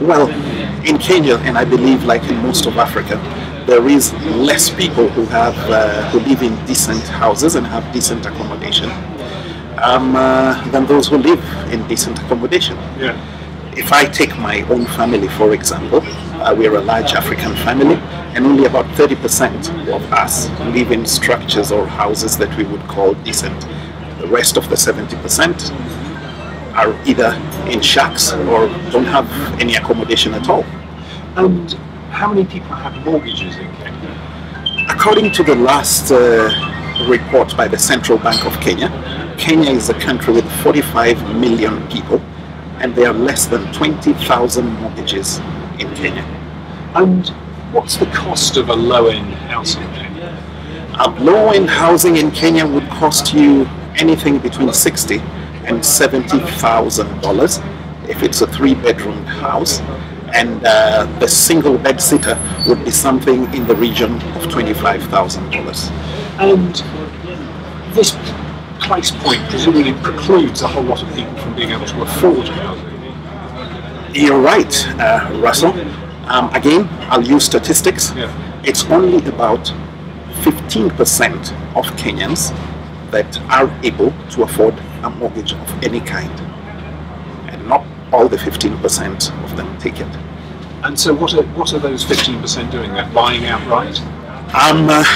Well, in Kenya, and I believe like in most of Africa, there is less people who live in decent houses and have decent accommodation than those who live in decent accommodation. Yeah. If I take my own family, for example, we're a large African family, and only about 30% of us live in structures or houses that we would call decent. The rest of the 70% are either in shacks or don't have any accommodation at all. And how many people have mortgages in Kenya? According to the last report by the Central Bank of Kenya, Kenya is a country with 45 million people, and there are less than 20,000 mortgages in Kenya. And what's the cost of a low-end house in Kenya? A low-end housing in Kenya would cost you anything between $60,000 and $70,000 if it's a 3-bedroom house, and the single bed sitter would be something in the region of $25,000. And this price point presumably precludes a whole lot of people from being able to afford housing. You're right, Russell. Again, I'll use statistics. Yeah. It's only about 15% of Kenyans that are able to afford a mortgage of any kind. And not all the 15% of them take it. And so what are those 15% doing? They're buying outright?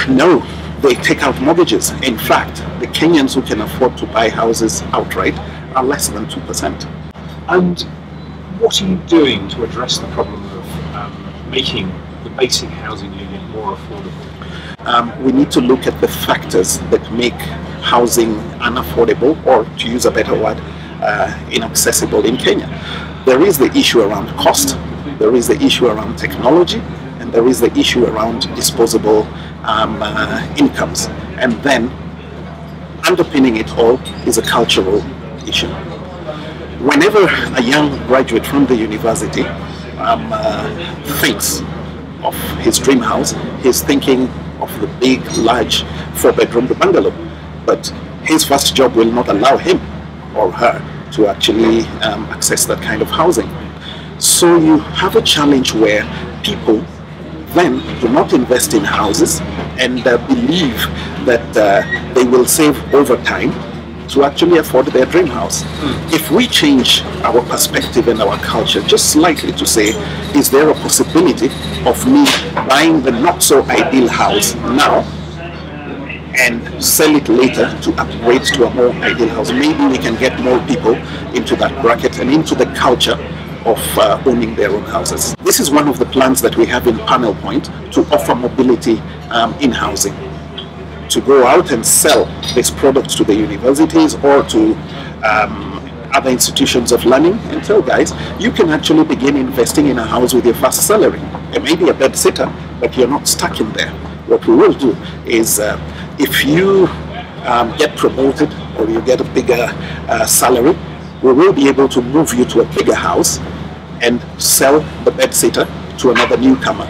No, they take out mortgages. In fact, the Kenyans who can afford to buy houses outright are less than 2%. And what are you doing to address the problem of making the basic housing unit more affordable? We need to look at the factors that make housing unaffordable, or to use a better word, inaccessible in Kenya. There is the issue around cost, there is the issue around technology, and there is the issue around disposable incomes. And then underpinning it all is a cultural issue. Whenever a young graduate from the university thinks of his dream house, he's thinking of the big, large 4-bedroom bungalow. But his first job will not allow him or her to actually access that kind of housing. So you have a challenge where people then do not invest in houses and believe that they will save over time to actually afford their dream house. If we change our perspective and our culture just slightly to say, is there a possibility of me buying the not so ideal house now and sell it later to upgrade to a more ideal house? Maybe we can get more people into that bracket and into the culture of owning their own houses. This is one of the plans that we have in Panel Point to offer mobility in housing, to go out and sell this product to the universities or to other institutions of learning and tell guys, you can actually begin investing in a house with your first salary. It may be a bed sitter, but you're not stuck in there. What we will do is if you get promoted or you get a bigger salary, we will be able to move you to a bigger house and sell the bed sitter to another newcomer.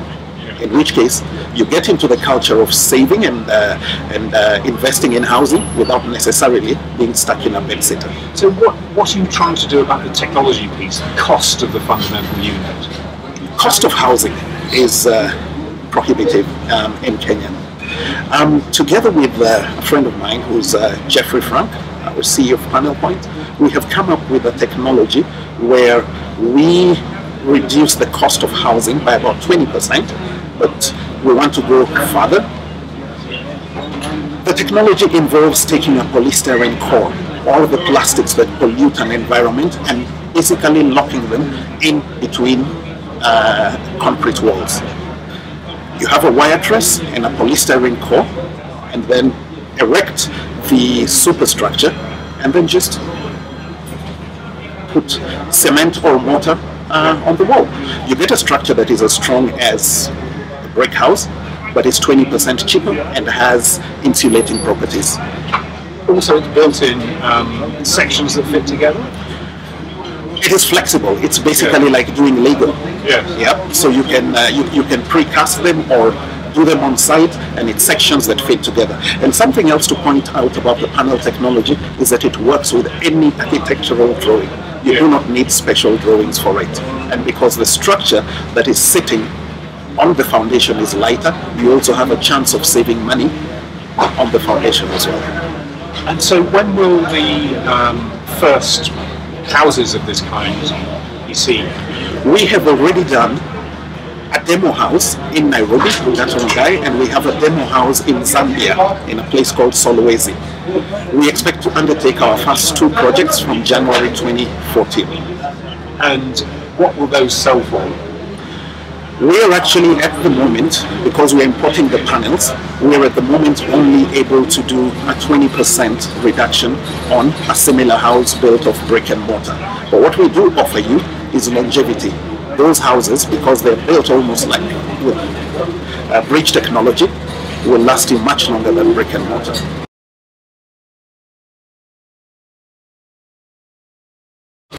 In which case, you get into the culture of saving and investing in housing without necessarily being stuck in a bed sitter. So what are you trying to do about the technology piece, the cost of the fundamental unit? Cost of housing is prohibitive in Kenya. Together with a friend of mine who's Jeffrey Frank, our CEO of Panel Point, we have come up with a technology where we reduce the cost of housing by about 20%, but we want to go further. The technology involves taking a polystyrene core, all of the plastics that pollute an environment, and basically locking them in between concrete walls. You have a wire truss and a polystyrene core, and then erect the superstructure, and then just put cement or mortar on the wall. You get a structure that is as strong as a brick house, but it's 20% cheaper and has insulating properties. Also, it's built in sections that fit together? It is flexible. It's basically like doing Lego. Yes. Yeah. So you can precast them or do them on site, and it's sections that fit together. And something else to point out about the panel technology is that it works with any architectural drawing. You do not need special drawings for it. And because the structure that is sitting on the foundation is lighter, you also have a chance of saving money on the foundation as well. And so when will the first houses of this kind be seen? We have already done a demo house in Nairobi, and we have a demo house in Zambia, in a place called Solwezi. We expect to undertake our first 2 projects from January 2014. And what will those sell for? We are actually at the moment, because we're importing the panels, we're at the moment only able to do a 20% reduction on a similar house built of brick and mortar. But what we do offer you is longevity. Those houses, because they're built almost like with bridge technology, will last you much longer than brick and mortar.